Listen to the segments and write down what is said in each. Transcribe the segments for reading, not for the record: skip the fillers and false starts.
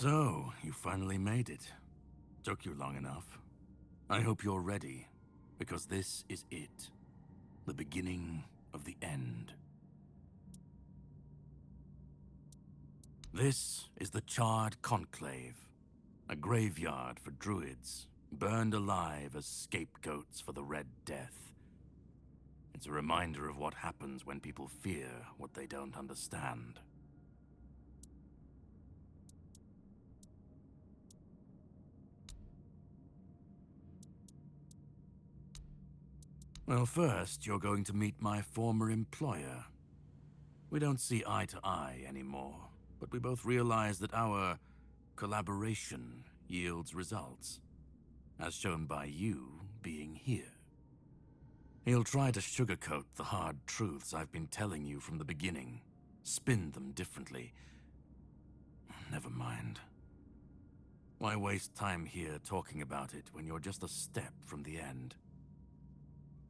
So, you finally made it. Took you long enough. I hope you're ready, because this is it. The beginning of the end. This is the Charred Conclave, a graveyard for druids, burned alive as scapegoats for the Red Death. It's a reminder of what happens when people fear what they don't understand. Well, first, you're going to meet my former employer. We don't see eye to eye anymore, but we both realize that our collaboration yields results, as shown by you being here. He'll try to sugarcoat the hard truths I've been telling you from the beginning, spin them differently. Never mind. Why waste time here talking about it when you're just a step from the end?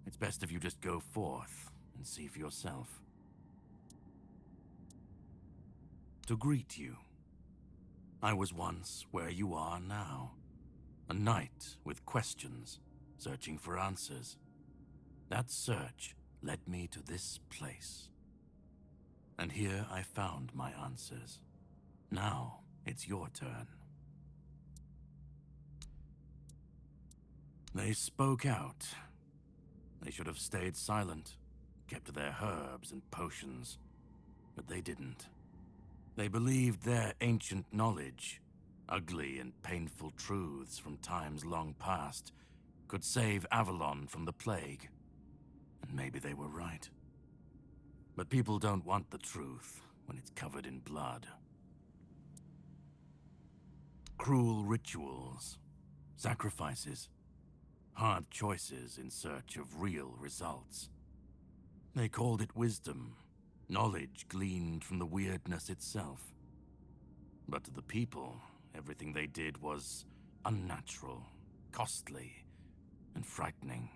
It's best if you just go forth and see for yourself. To greet you, I was once where you are now. A knight with questions, searching for answers. That search led me to this place. And here I found my answers. Now it's your turn. They spoke out. They should have stayed silent, kept to their herbs and potions, but they didn't. They believed their ancient knowledge, ugly and painful truths from times long past, could save Avalon from the plague. And maybe they were right. But people don't want the truth when it's covered in blood. Cruel rituals, sacrifices, hard choices in search of real results. They called it wisdom, knowledge gleaned from the weirdness itself. But to the people, everything they did was unnatural, costly, and frightening.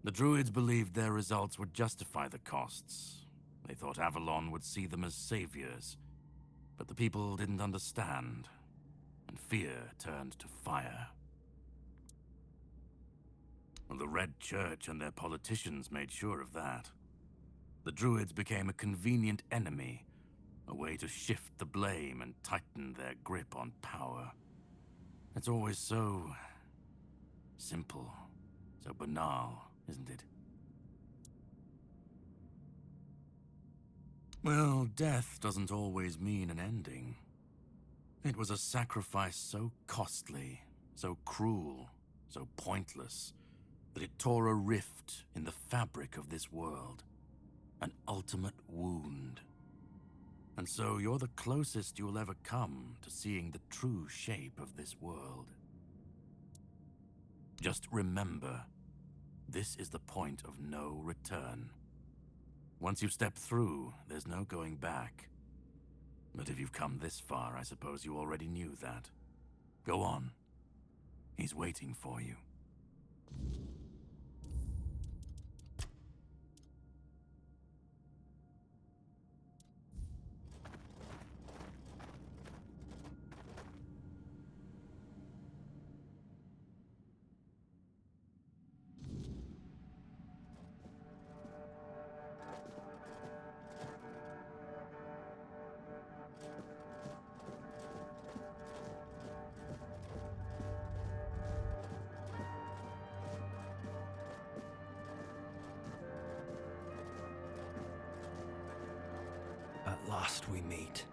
The druids believed their results would justify the costs. They thought Avalon would see them as saviors. But the people didn't understand, and fear turned to fire. The Red Church and their politicians made sure of that. the druids became a convenient enemy, a way to shift the blame and tighten their grip on power. It's always so simple, so banal, isn't it? Well, death doesn't always mean an ending. It was a sacrifice so costly, so cruel, so pointless, that it tore a rift in the fabric of this world. An ultimate wound. And so you're the closest you'll ever come to seeing the true shape of this world. Just remember, this is the point of no return. Once you've stepped through, there's no going back. But if you've come this far, I suppose you already knew that. Go on. He's waiting for you. At last we meet.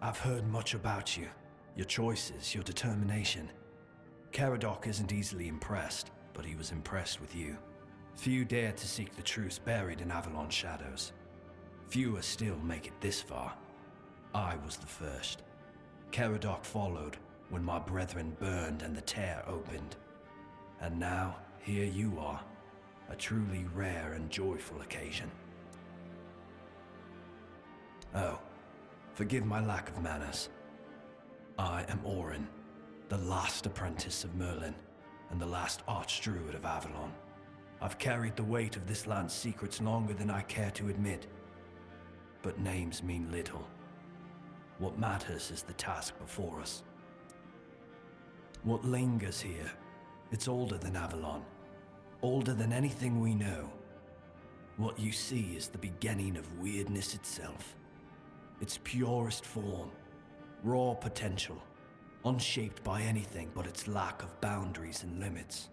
I've heard much about you. Your choices, your determination. Caradoc isn't easily impressed, but he was impressed with you. Few dare to seek the truth buried in Avalon's shadows. Fewer still make it this far. I was the first. Caradoc followed when my brethren burned and the tear opened. And now, here you are. A truly rare and joyful occasion. Oh, forgive my lack of manners. I am Orin, the last apprentice of Merlin, and the last archdruid of Avalon. I've carried the weight of this land's secrets longer than I care to admit. But names mean little. What matters is the task before us. What lingers here, it's older than Avalon. Older than anything we know. What you see is the beginning of weirdness itself. Its purest form, raw potential, unshaped by anything but its lack of boundaries and limits.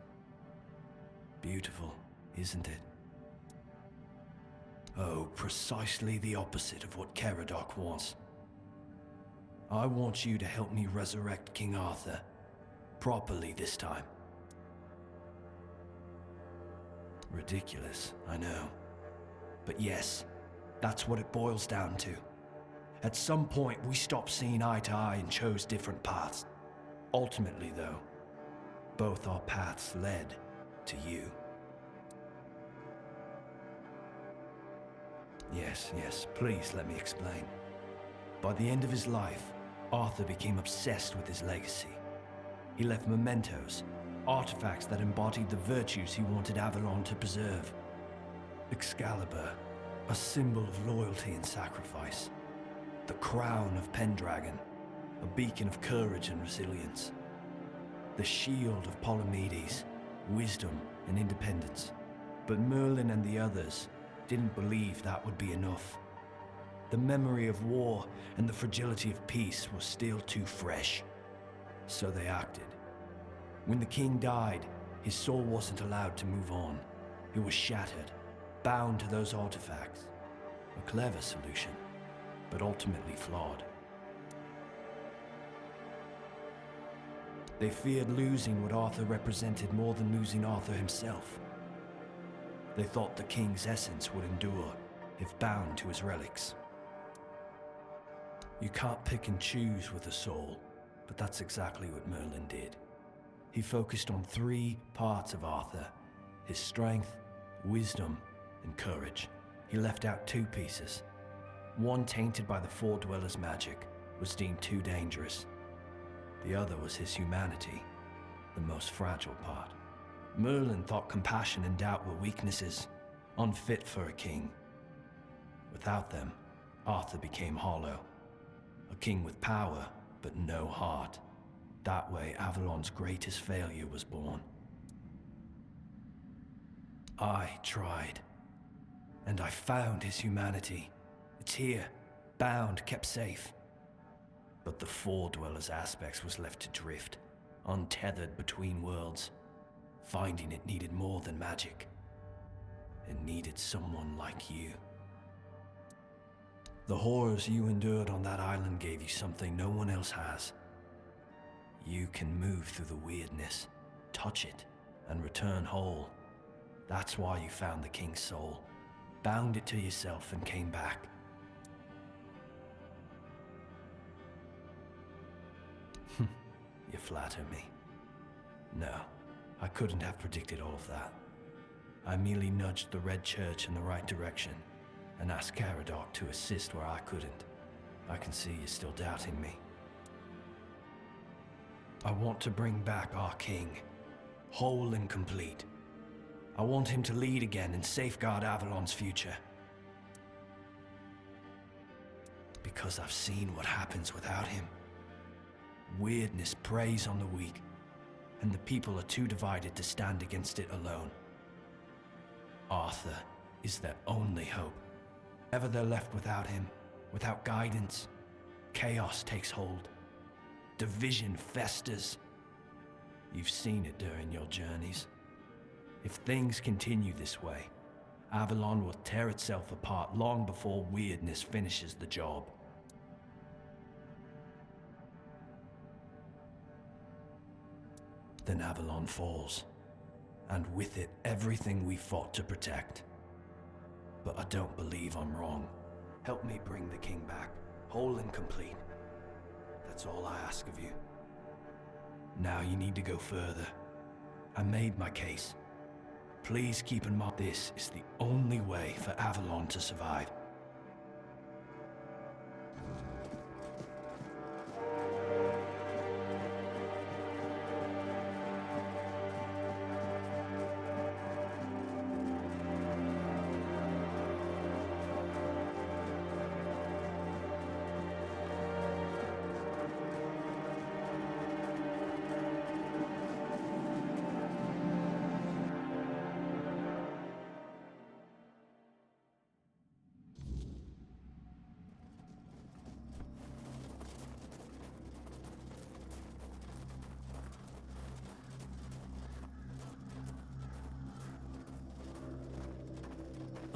Beautiful, isn't it? Oh, precisely the opposite of what Caradoc wants. I want you to help me resurrect King Arthur, properly this time. Ridiculous, I know. But yes, that's what it boils down to. At some point, we stopped seeing eye to eye and chose different paths. Ultimately, though, both our paths led to you. Yes, please let me explain. By the end of his life, Arthur became obsessed with his legacy. He left mementos, artifacts that embodied the virtues he wanted Avalon to preserve. Excalibur, a symbol of loyalty and sacrifice. The crown of Pendragon, a beacon of courage and resilience. The shield of Palamedes, wisdom and independence. But Merlin and the others didn't believe that would be enough. The memory of war and the fragility of peace was still too fresh. So they acted. When the king died, his soul wasn't allowed to move on. It was shattered, bound to those artifacts. A clever solution, but ultimately flawed. They feared losing what Arthur represented more than losing Arthur himself. They thought the king's essence would endure if bound to his relics. You can't pick and choose with a soul, but that's exactly what Merlin did. He focused on 3 parts of Arthur: his strength, wisdom, and courage. He left out 2 pieces. One, tainted by the Four Dwellers' magic, was deemed too dangerous. The other was his humanity, the most fragile part. Merlin thought compassion and doubt were weaknesses, unfit for a king. Without them, Arthur became hollow. A king with power, but no heart. That way, Avalon's greatest failure was born. I tried. And I found his humanity. It's here, bound, kept safe. But the Four Dwellers aspects was left to drift, untethered between worlds. Finding it needed more than magic. It needed someone like you. The horrors you endured on that island gave you something no one else has. You can move through the weirdness, touch it, and return whole. That's why you found the King's soul, bound it to yourself, and came back. You flatter me. No, I couldn't have predicted all of that. I merely nudged the Red Church in the right direction and asked Caradoc to assist where I couldn't. I can see you're still doubting me. I want to bring back our king, whole and complete. I want him to lead again and safeguard Avalon's future. Because I've seen what happens without him. Weirdness preys on the weak, and the people are too divided to stand against it alone. Arthur is their only hope. Ever they're left without him, without guidance, chaos takes hold. Division festers. You've seen it during your journeys. If things continue this way, Avalon will tear itself apart long before weirdness finishes the job. Then Avalon falls, and with it everything we fought to protect. But I don't believe I'm wrong. Help me bring the king back, whole and complete. That's all I ask of you. Now you need to go further. I made my case. Please keep in mind this is the only way for Avalon to survive.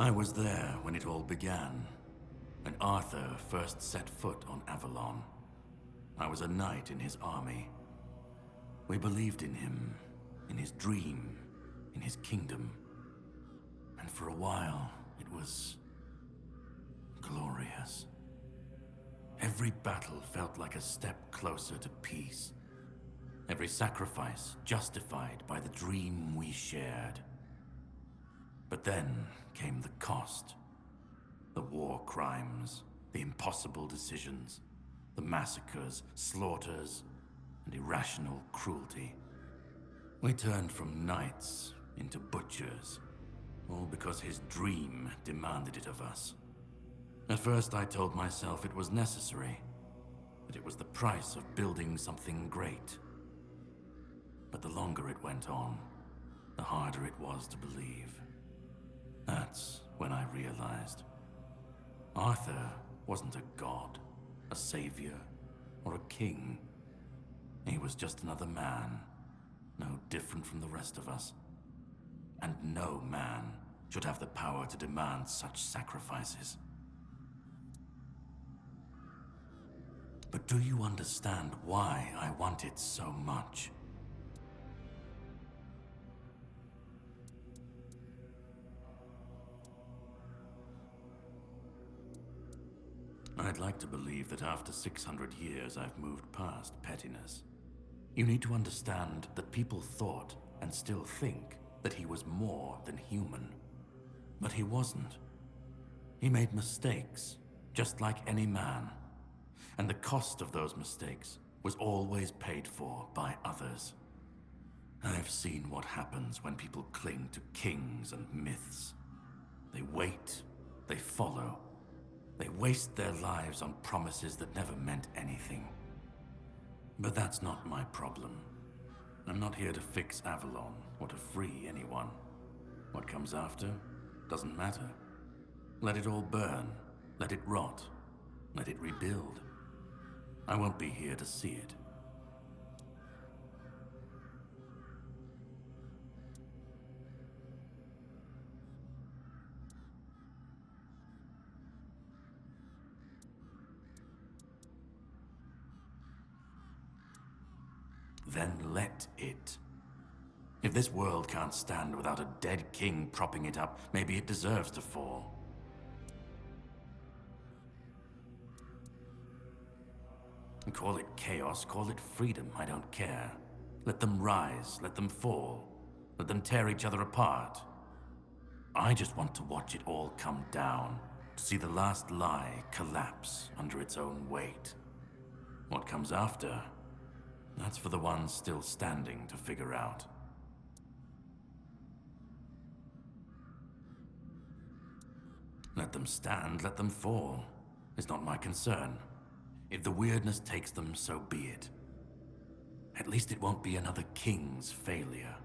I was there when it all began, when Arthur first set foot on Avalon. I was a knight in his army. We believed in him, in his dream, in his kingdom. And for a while, it was glorious. Every battle felt like a step closer to peace. Every sacrifice justified by the dream we shared. But then came the cost. The war crimes, the impossible decisions, the massacres, slaughters, and irrational cruelty. We turned from knights into butchers, all because his dream demanded it of us. At first I told myself it was necessary, that it was the price of building something great. But the longer it went on, the harder it was to believe. That's when I realized Arthur wasn't a god, a savior, or a king. He was just another man, no different from the rest of us. And no man should have the power to demand such sacrifices. But do you understand why I want it so much? I'd like to believe that after 600 years I've moved past pettiness. You need to understand that people thought, and still think, that he was more than human. But he wasn't. He made mistakes, just like any man. And the cost of those mistakes was always paid for by others. I've seen what happens when people cling to kings and myths. They wait, they follow. They waste their lives on promises that never meant anything. But that's not my problem. I'm not here to fix Avalon or to free anyone. What comes after doesn't matter. Let it all burn. Let it rot. Let it rebuild. I won't be here to see it. Then let it. If this world can't stand without a dead king propping it up, maybe it deserves to fall. Call it chaos, call it freedom, I don't care. Let them rise, let them fall, let them tear each other apart. I just want to watch it all come down, to see the last lie collapse under its own weight. What comes after, that's for the ones still standing to figure out. Let them stand, let them fall. It's not my concern. If the weirdness takes them, so be it. At least it won't be another king's failure.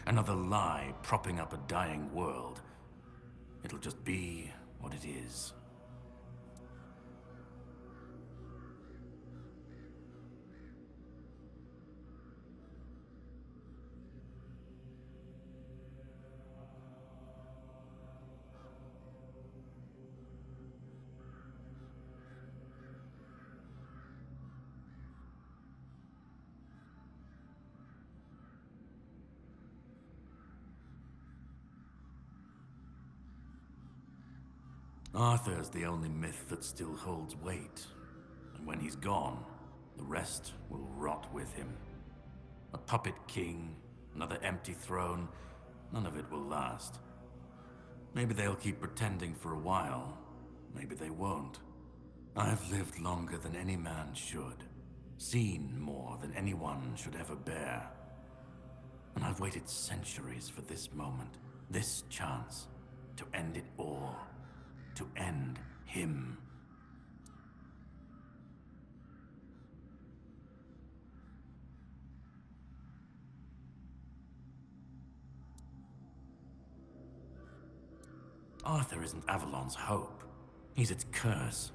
Another lie propping up a dying world. It'll just be what it is. Arthur's the only myth that still holds weight. And when he's gone, the rest will rot with him. A puppet king, another empty throne, none of it will last. Maybe they'll keep pretending for a while. Maybe they won't. I've lived longer than any man should. Seen more than anyone should ever bear. And I've waited centuries for this moment, this chance, to end it all. To end him. Arthur isn't Avalon's hope. He's its curse.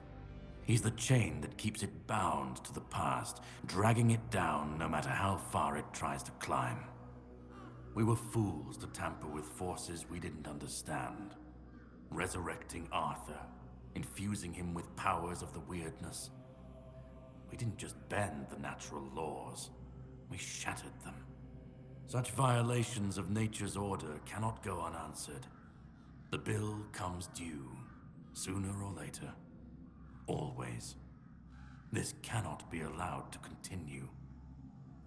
He's the chain that keeps it bound to the past, dragging it down no matter how far it tries to climb. We were fools to tamper with forces we didn't understand. Resurrecting Arthur, infusing him with powers of the weirdness. We didn't just bend the natural laws, we shattered them. Such violations of nature's order cannot go unanswered. The bill comes due, sooner or later. Always. This cannot be allowed to continue.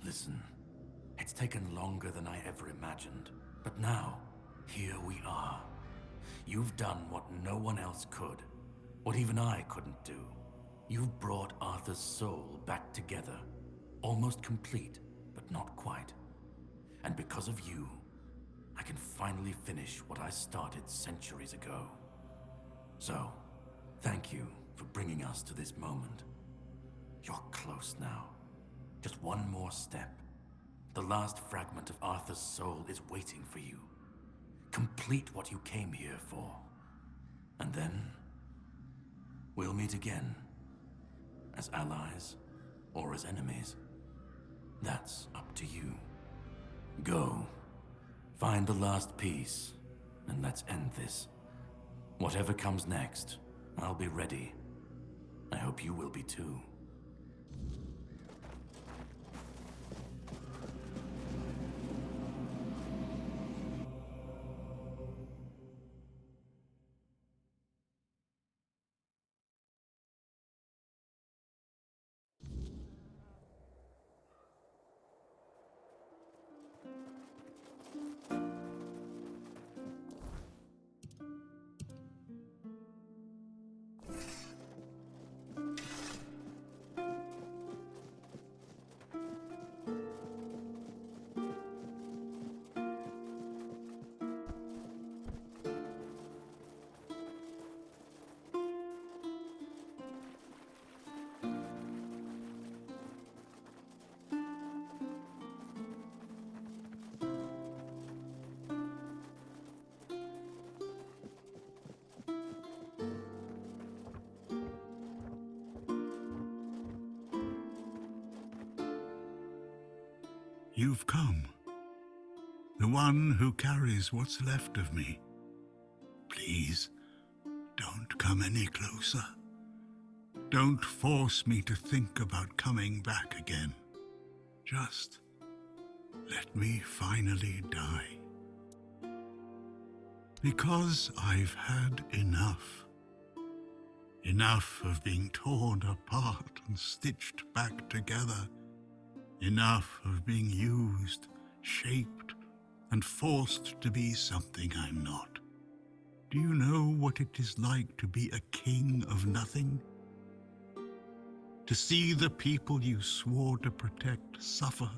Listen, it's taken longer than I ever imagined, but now, here we are. You've done what no one else could, what even I couldn't do. You've brought Arthur's soul back together, almost complete, but not quite. And because of you, I can finally finish what I started centuries ago. So, thank you for bringing us to this moment. You're close now. Just one more step. The last fragment of Arthur's soul is waiting for you. Complete what you came here for. And then, we'll meet again. As allies, or as enemies. That's up to you. Go. Find the last piece, and let's end this. Whatever comes next, I'll be ready. I hope you will be too. you've come. The one who carries what's left of me. Please, don't come any closer. Don't force me to think about coming back again. Just let me finally die. Because I've had enough. Enough of being torn apart and stitched back together. Enough of being used, shaped, and forced to be something I'm not. Do you know what it is like to be a king of nothing? To see the people you swore to protect suffer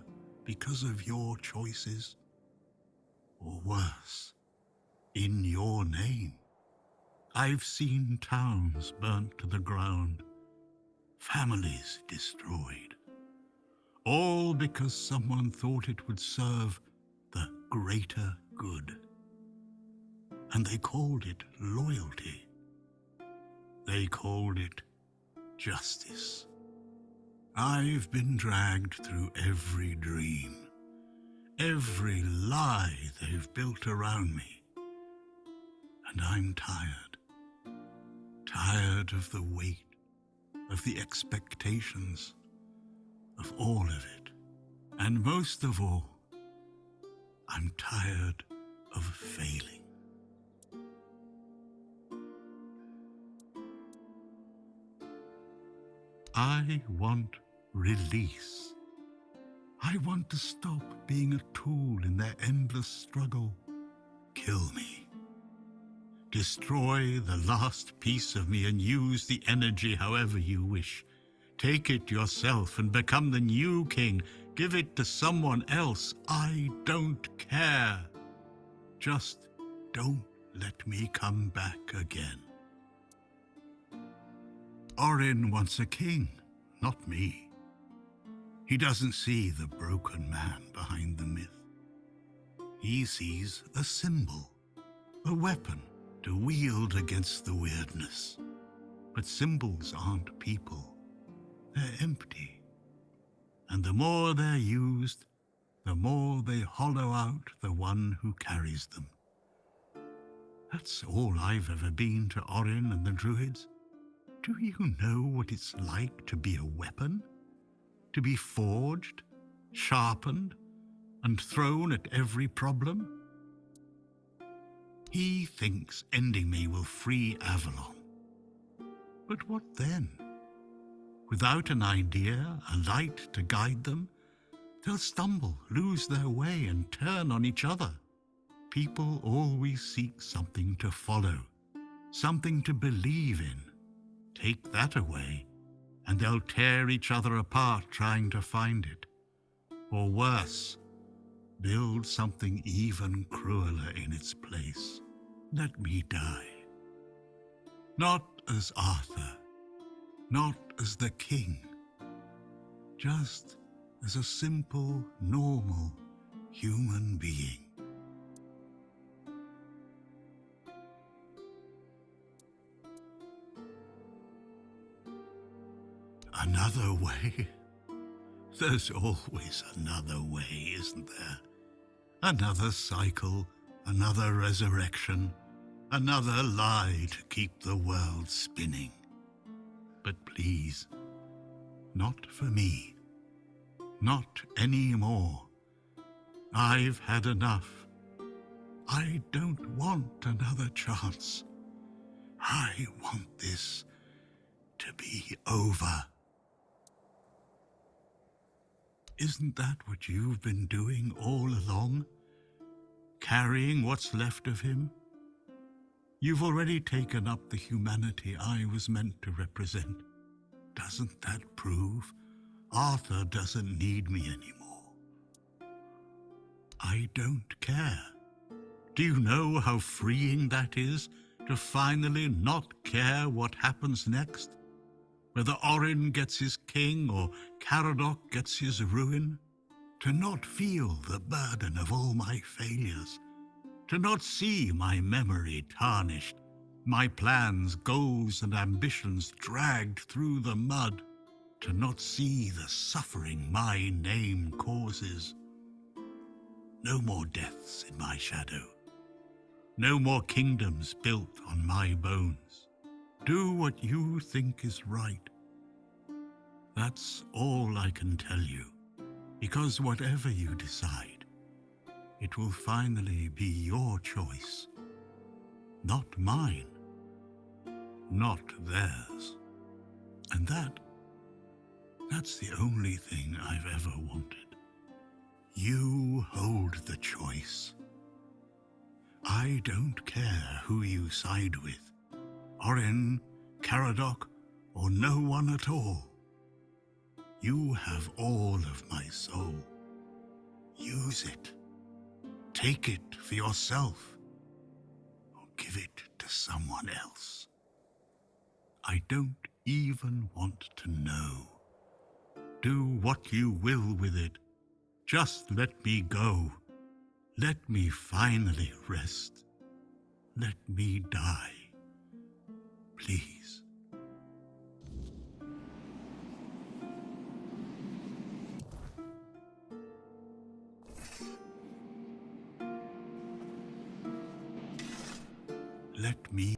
because of your choices? Or worse, in your name. I've seen towns burnt to the ground, families destroyed, all because someone thought it would serve the greater good. And they called it loyalty. They called it justice. I've been dragged through every dream, every lie they've built around me. And I'm tired. Tired of the weight, of the expectations, of all of it. And most of all, I'm tired of failing. I want release. I want to stop being a tool in their endless struggle. Kill me. Destroy the last piece of me and use the energy however you wish. Take it yourself and become the new king. Give it to someone else. I don't care. Just don't let me come back again. Orin wants a king, not me. He doesn't see the broken man behind the myth. He sees a symbol, a weapon to wield against the weirdness. But symbols aren't people. They're empty. And the more they're used, the more they hollow out the one who carries them. That's all I've ever been to Orin and the Druids. Do you know what it's like to be a weapon? To be forged, sharpened, and thrown at every problem? He thinks ending me will free Avalon. But what then? Without an idea, a light to guide them, they'll stumble, lose their way, and turn on each other. People always seek something to follow, something to believe in. Take that away, and they'll tear each other apart trying to find it. Or worse, build something even crueler in its place. Let me die. Not as Arthur, not as the king, just as a simple, normal human being. Another way? There's always another way, isn't there? Another cycle, another resurrection, another lie to keep the world spinning. But please, not for me. Not anymore. I've had enough. I don't want another chance. I want this to be over. Isn't that what you've been doing all along? Carrying what's left of him? You've already taken up the humanity I was meant to represent. Doesn't that prove Arthur doesn't need me anymore? I don't care. Do you know how freeing that is, to finally not care what happens next? Whether Orin gets his king or Caradoc gets his ruin? To not feel the burden of all my failures? To not see my memory tarnished, my plans, goals, and ambitions dragged through the mud? To not see the suffering my name causes? No more deaths in my shadow. No more kingdoms built on my bones. Do what you think is right. That's all I can tell you, because whatever you decide, it will finally be your choice, not mine, not theirs. And that's the only thing I've ever wanted. You hold the choice. I don't care who you side with, Orin, Caradoc, or no one at all. You have all of my soul. Use it. Take it for yourself, or give it to someone else. I don't even want to know. Do what you will with it. Just let me go. Let me finally rest. Let me die. Please. Let me.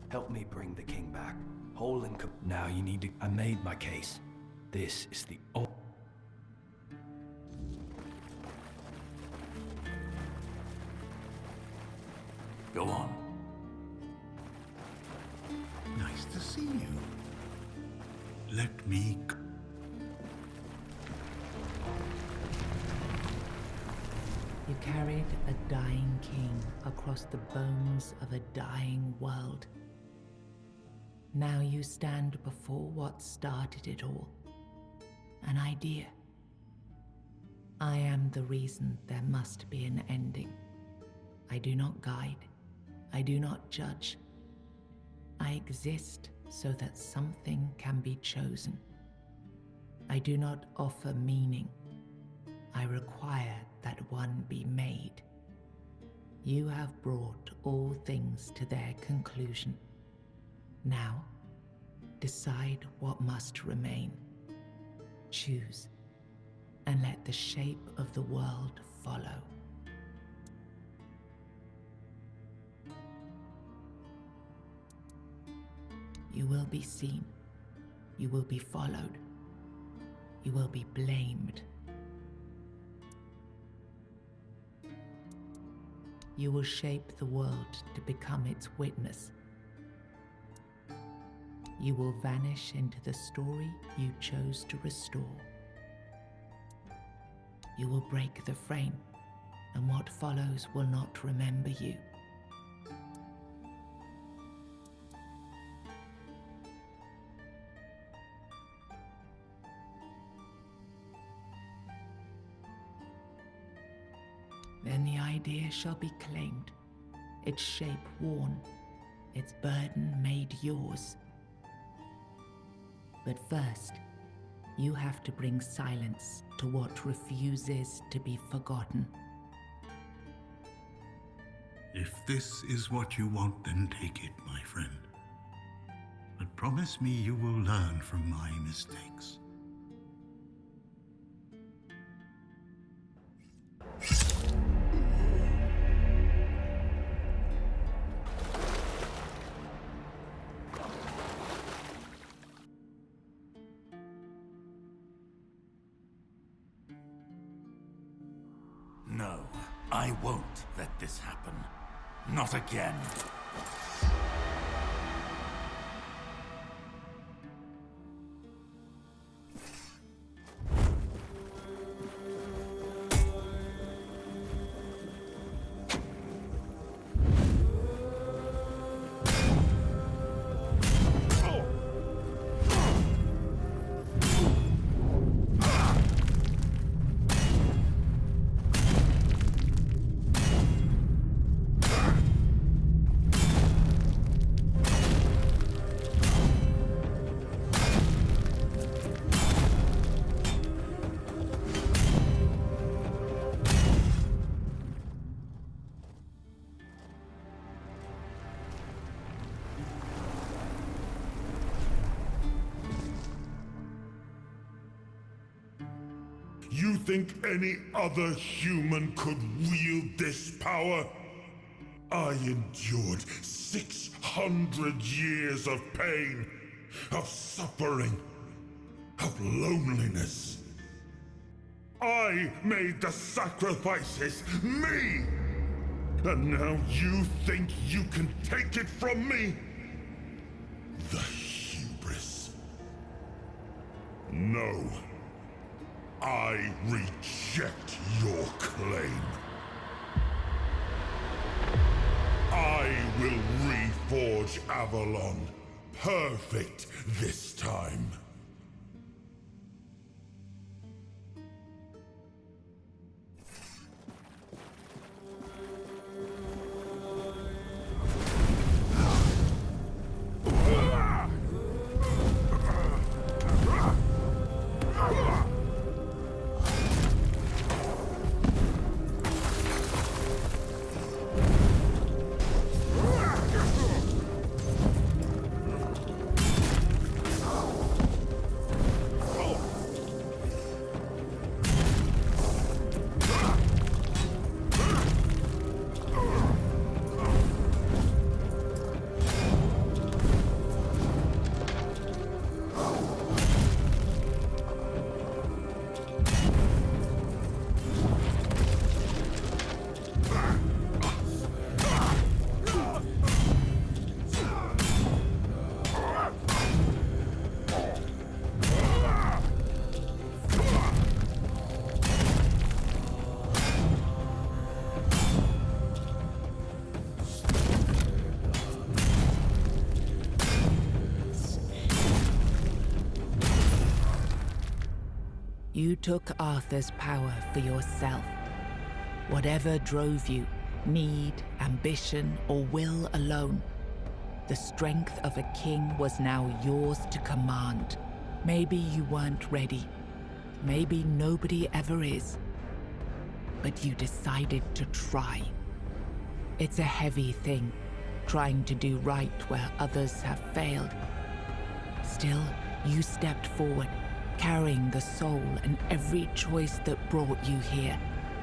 Help me bring the king back. Whole and now you need to. I made my case. This is the only. Go on. Nice to see you. Let me. You carried a dying king across the bones of a dying world. Now you stand before what started it all. An idea. I am the reason there must be an ending. I do not guide. I do not judge. I exist so that something can be chosen. I do not offer meaning. I require that one be made. You have brought all things to their conclusion. Now, decide what must remain. Choose, and let the shape of the world follow. You will be seen. You will be followed. You will be blamed. You will shape the world to become its witness. You will vanish into the story you chose to restore. You will break the frame, and what follows will not remember you. Then the idea shall be claimed, its shape worn, its burden made yours. But first, you have to bring silence to what refuses to be forgotten. If this is what you want, then take it, my friend. But promise me you will learn from my mistakes. No, I won't let this happen. Not again. You think any other human could wield this power? I endured 600 years of pain, of suffering, of loneliness. I made the sacrifices, me! And now you think you can take it from me? The hubris. No. I reject your claim. I will reforge Avalon. Perfect this time. You took Arthur's power for yourself. Whatever drove you, need, ambition, or will alone, the strength of a king was now yours to command. Maybe you weren't ready. Maybe nobody ever is. But you decided to try. It's a heavy thing, trying to do right where others have failed. Still, you stepped forward, carrying the soul and every choice that brought you here.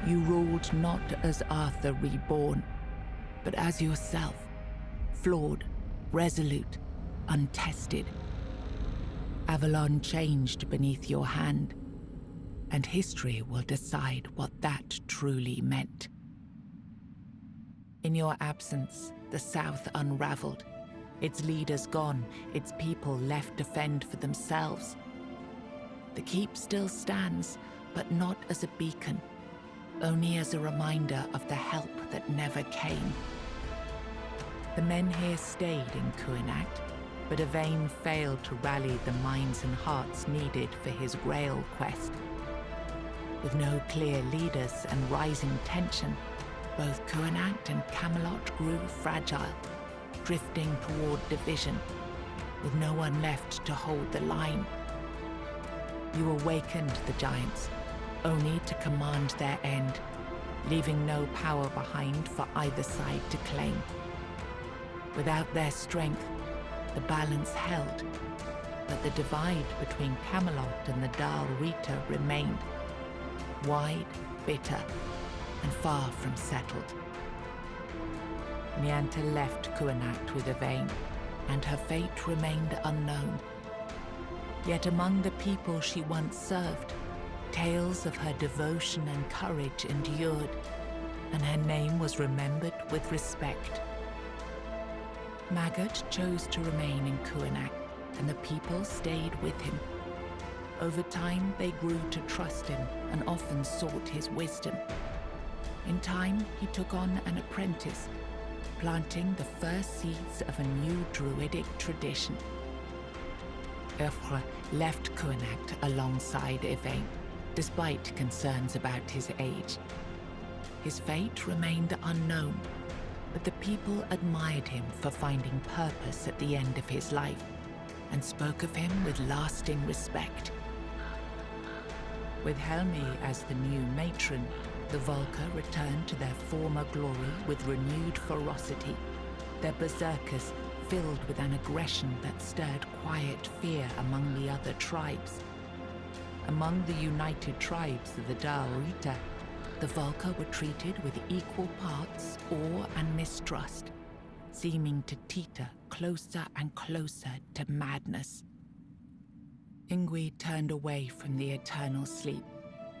You ruled not as Arthur reborn, but as yourself, flawed, resolute, untested. Avalon changed beneath your hand, and history will decide what that truly meant. In your absence, the South unraveled, its leaders gone, its people left to fend for themselves. The keep still stands, but not as a beacon, only as a reminder of the help that never came. The men here stayed in Kuinact, but Yvain failed to rally the minds and hearts needed for his Grail quest. With no clear leaders and rising tension, both Kuinact and Camelot grew fragile, drifting toward division, with no one left to hold the line. You awakened the giants, only to command their end, leaving no power behind for either side to claim. Without their strength, the balance held, but the divide between Camelot and the Dal Rita remained, wide, bitter, and far from settled. Nianta left Kuinact with Yvain, and her fate remained unknown. Yet among the people she once served, tales of her devotion and courage endured, and her name was remembered with respect. Maggott chose to remain in Kuinact, and the people stayed with him. Over time, they grew to trust him and often sought his wisdom. In time, he took on an apprentice, planting the first seeds of a new druidic tradition. Eothra left Kuinact alongside Yvain, despite concerns about his age. His fate remained unknown, but the people admired him for finding purpose at the end of his life, and spoke of him with lasting respect. With Helmi as the new matron, the Volca returned to their former glory with renewed ferocity, their berserkers filled with an aggression that stirred quiet fear among the other tribes. among the united tribes of the Dal Rita, the Volca were treated with equal parts awe and mistrust, seeming to teeter closer and closer to madness. Ingui turned away from the eternal sleep,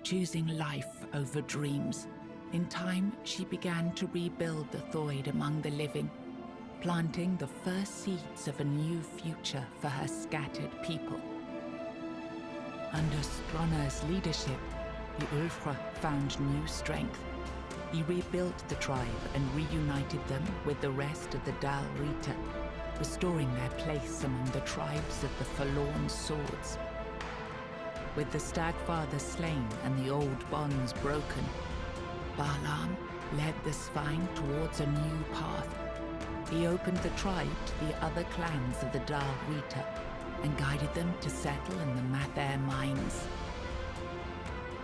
choosing life over dreams. In time, she began to rebuild the Thoid among the living, planting the first seeds of a new future for her scattered people. Under Stronner's leadership, the Ulfra found new strength. He rebuilt the tribe and reunited them with the rest of the Dal Rita, restoring their place among the tribes of the Forlorn Swords. With the Stagfather slain and the old bonds broken, Balaam led the Svine towards a new path. He opened the tribe to the other clans of the Dal Rita and guided them to settle in the Mather mines.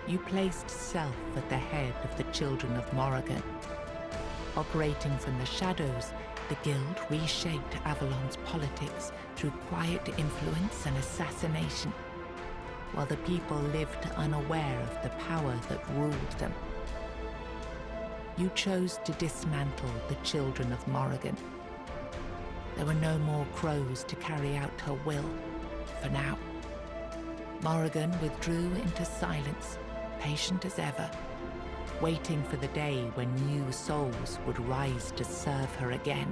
You placed self at the head of the Children of Morrigan. Operating from the shadows, the Guild reshaped Avalon's politics through quiet influence and assassination, while the people lived unaware of the power that ruled them. You chose to dismantle the Children of Morrigan. There were no more crows to carry out her will, for now. Morrigan withdrew into silence, patient as ever, waiting for the day when new souls would rise to serve her again.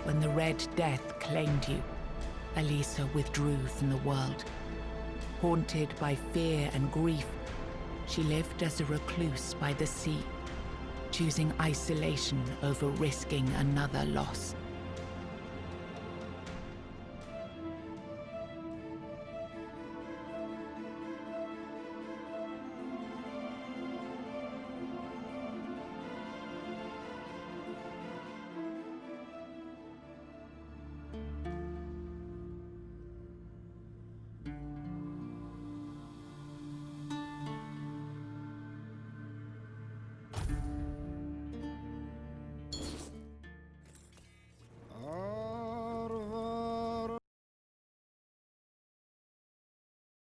When the Red Death claimed you, Elisa withdrew from the world. Haunted by fear and grief, she lived as a recluse by the sea, choosing isolation over risking another loss.